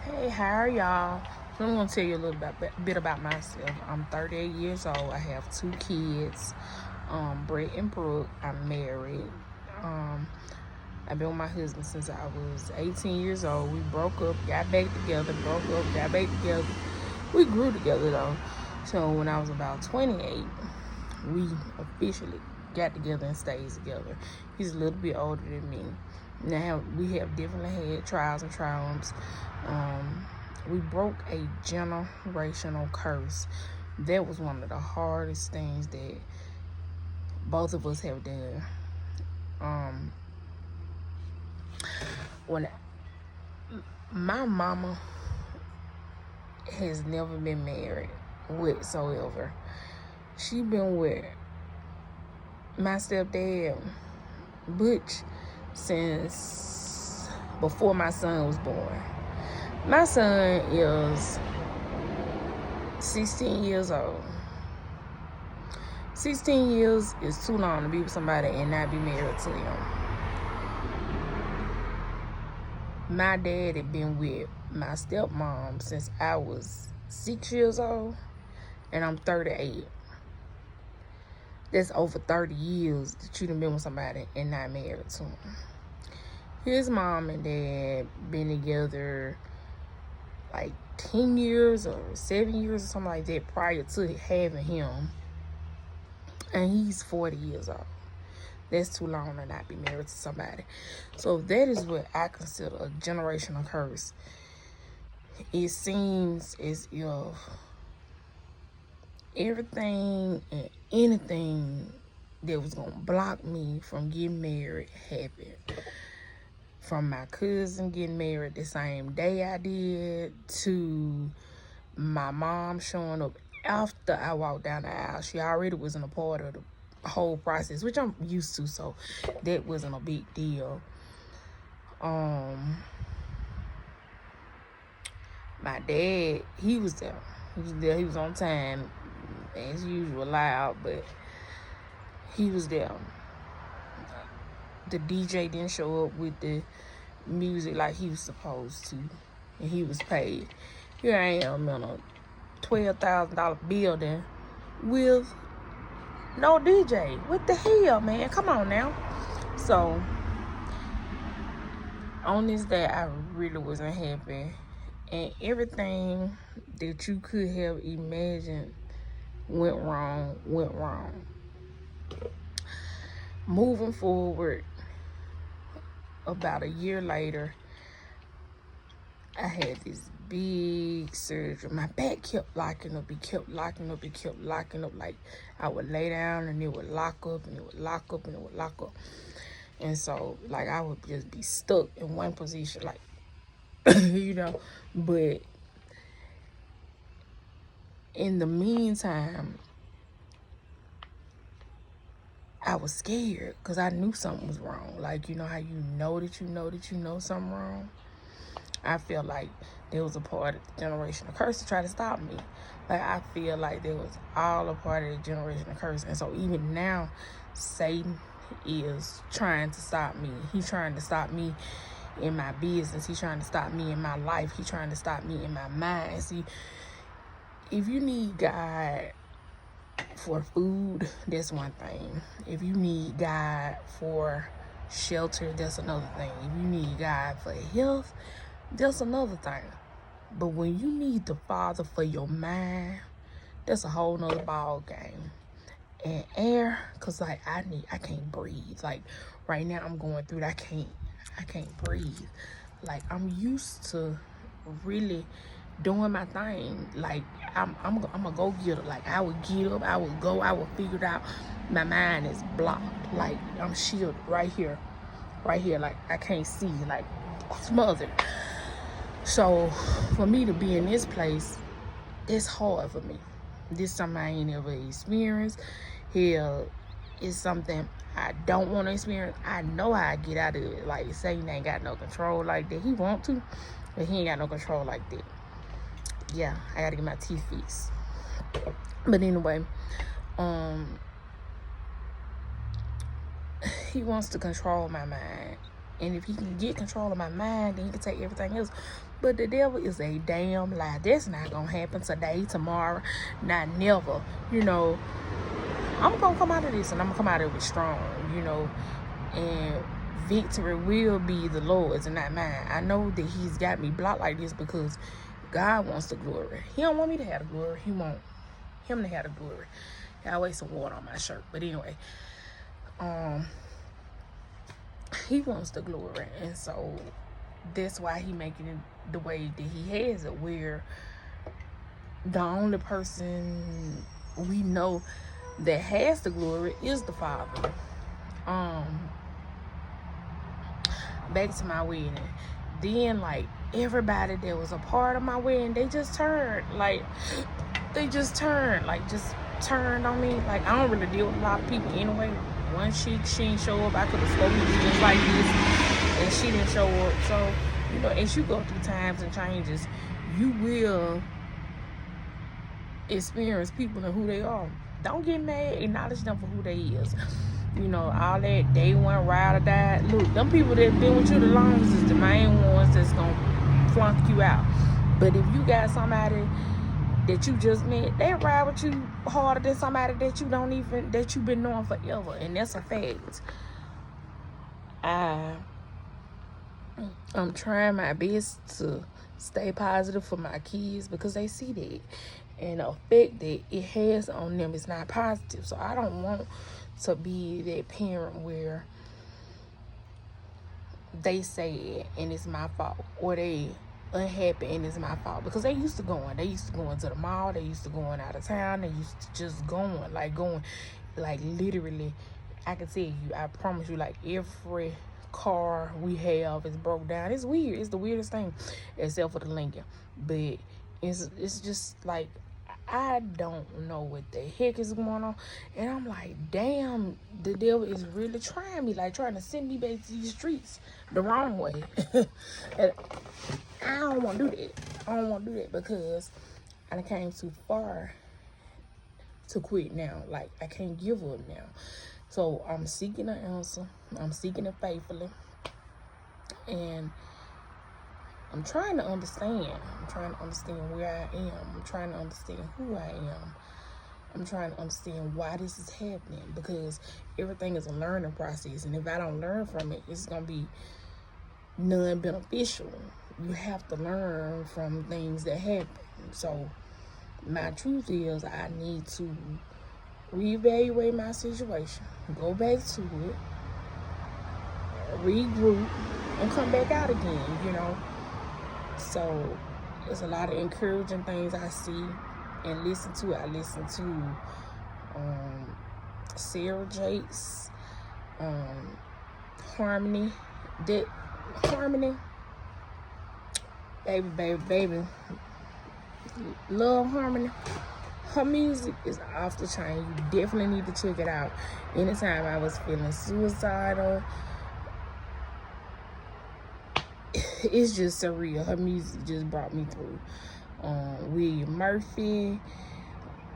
Hey, how are y'all? So I'm gonna tell you a little bit about myself. I'm 38 years old. I have two kids, Brett and Brooke. I'm married. Um, I've been with my husband since I was 18 years old. We broke up, got back together, broke up, got back together. We grew together though. So when I was about 28, we officially got together and stayed together. He's a little bit older than me. Now we have definitely had trials and triumphs. We broke a generational curse. That was one of the hardest things that both of us have done. Um, when my mama has never been married whatsoever. She been with my stepdad Butch since before my son was born. My son is 16 years old. 16 years is too long to be with somebody and not be married to him. My dad had been with my stepmom since I was 6 years old, and I'm 38. That's over 30 years that you done been with somebody and not married to him. His mom and dad been together like 10 years or 7 years or something like that prior to having him. And he's 40 years old. That's too long to not be married to somebody. So that is what I consider a generational curse. It seems as if everything and anything that was going to block me from getting married happened. From my cousin getting married the same day I did, to my mom showing up after I walked down the aisle. She already wasn't a part of the whole process, which I'm used to, so that wasn't a big deal. My dad, he was there. He was on time, as usual, loud, but he was there. The DJ didn't show up with the music like he was supposed to, and he was paid. Here I am in a $12,000 building with no DJ. What the hell, man? Come on now. So on this day, I really wasn't happy, and everything that you could have imagined went wrong. Moving forward, about a year later, I had this big surgery. My back kept locking up. It kept locking up. Like I would lay down and it would lock up and it would lock up and it would lock up. And so, like, I would just be stuck in one position, like, But in the meantime, I was scared because I knew something was wrong. Like, you know how you know that you know something wrong? I feel like there was a part of the generational curse to try to stop me. Like, I feel like there was all a part of the generational curse. And so even now, Satan is trying to stop me. He's trying to stop me in my business. He's trying to stop me in my life. He's trying to stop me in my mind. See, if you need God for food, that's one thing. If you need God for shelter, that's another thing. If you need God for health, that's another thing. But when you need the Father for your mind, that's a whole nother ball game. And air, cause like I can't breathe. Like right now I'm going through it. I can't breathe. Like I'm used to really doing my thing. Like I'm a go getter. Like I would get up, I would go, I would figure it out. My mind is blocked. Like I'm shielded right here. Like I can't see, like smothered. So for me to be in this place, it's hard for me. This is something I ain't ever experienced. Hell, it's something I don't want to experience. I know how I get out of it. Like Satan ain't got no control like that. He want to, but he ain't got no control like that. Yeah, I gotta get my teeth fixed. But anyway, he wants to control my mind. And if he can get control of my mind, then he can take everything else. But the devil is a damn lie. That's not going to happen today, tomorrow, not never. You know, I'm going to come out of this, and I'm going to come out of it strong, you know. And victory will be the Lord's and not mine. I know that he's got me blocked like this because God wants the glory. He don't want me to have the glory. He want him to have the glory. I waste some water on my shirt. But anyway, he wants the glory. And so that's why he making it the way that he has it, where the only person we know that has the glory is the Father. Back to my wedding. Then, like, everybody that was a part of my wedding, they just turned on me. Like, I don't really deal with a lot of people anyway. One chick, she didn't show up. I could have spoken to just like this, and she didn't show up. So, you know, as you go through times and changes, you will experience people and who they are. Don't get mad. Acknowledge them for who they is. You know, all that day one, ride or die. Look, them people that been with you the longest is the main ones that's gonna flunk you out. But if you got somebody that you just met, they ride with you harder than somebody that you've been knowing forever. And that's a fact. I'm trying my best to stay positive for my kids because they see that. And the effect that it has on them is not positive. So I don't want to be that parent where they say it and it's my fault, or they unhappy and it's my fault, because they used to going to the mall, they used to going out of town, they used to just going like literally. I can tell you, I promise you, like every car we have is broke down. It's weird. It's the weirdest thing, except for the Lincoln. But it's just like, I don't know what the heck is going on. And I'm like, damn, the devil is really trying me, like trying to send me back to these streets the wrong way. And I don't want to do that. I don't want to do that because I came too far to quit now. Like, I can't give up now. So I'm seeking an answer. I'm seeking it faithfully. And I'm trying to understand. I'm trying to understand where I am. I'm trying to understand who I am. I'm trying to understand why this is happening, because everything is a learning process. And if I don't learn from it, it's going to be non-beneficial. You have to learn from things that happen. So my truth is, I need to reevaluate my situation, go back to it, regroup, and come back out again, you know. So there's a lot of encouraging things I see and listen to. I listen to Sarah Jakes, Harmony, baby, love Harmony. Her music is off the chain. You definitely need to check it out. Anytime I was feeling suicidal, it's just surreal. Her music just brought me through. William Murphy,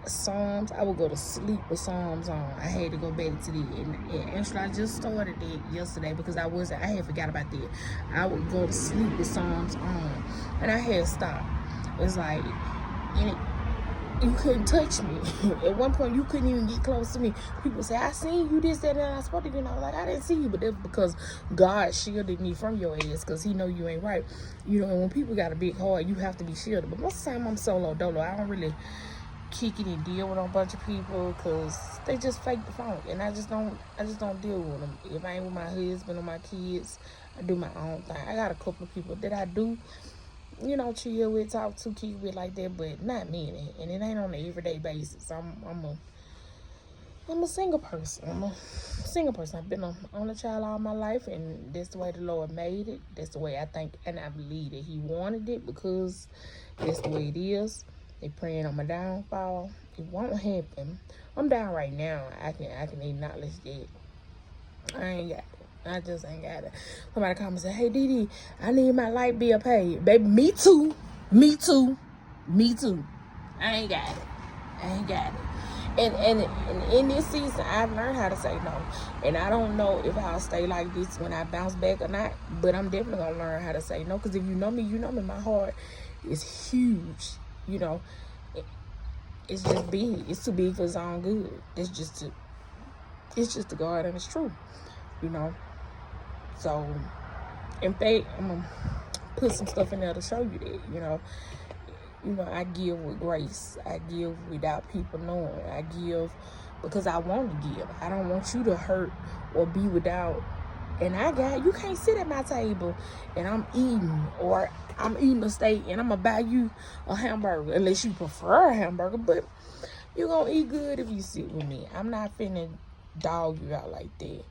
Psalms. I would go to sleep with Psalms on. I had to go back to that. And actually, I just started that yesterday because I had forgot about that. I would go to sleep with Psalms on, and I had stopped. It's like, you couldn't touch me. At one point, you couldn't even get close to me. People say, I seen you this, that, and I spoke to you. And I was like, I didn't see you. But that's because God shielded me from your ass, because he know you ain't right. You know, when people got a big heart, you have to be shielded. But most of the time, I'm solo dolo. I don't really kick it and deal with a bunch of people, because they just fake the funk. And I just don't deal with them. If I ain't with my husband or my kids, I do my own thing. I got a couple of people that I do, you know, chill with, talk to, keep with like that, but not many. And it ain't on an everyday basis. I'm a single person. I've been on a child all my life, and that's the way the Lord made it. That's the way I think, and I believe that he wanted it, because that's the way it is. They praying on my downfall. It won't happen. I'm down right now. I can acknowledge that. I ain't got it. I just ain't got it. Somebody come and say, hey, Dee, I need my light bill paid. Baby, me too. I ain't got it. And in this season, I've learned how to say no. And I don't know if I'll stay like this when I bounce back or not, but I'm definitely going to learn how to say no. Because if you know me, my heart is huge. You know, it's just big. It's too big for its own good. It's just the God and it's true. You know. So, in fact, I'm going to put some stuff in there to show you that, you know. I give with grace. I give without people knowing. I give because I want to give. I don't want you to hurt or be without. And you can't sit at my table and I'm eating, or I'm eating a steak and I'm going to buy you a hamburger, unless you prefer a hamburger, but you're going to eat good if you sit with me. I'm not finna dog you out like that.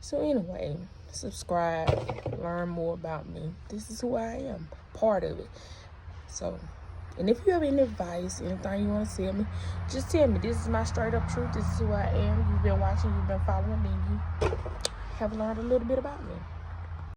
So anyway, subscribe, learn more about me. This is who I am, part of it. So, and if you have any advice, anything you want to tell me, just tell me. This is my straight up truth. This is who I am. You've been watching, you've been following me, you have learned a little bit about me.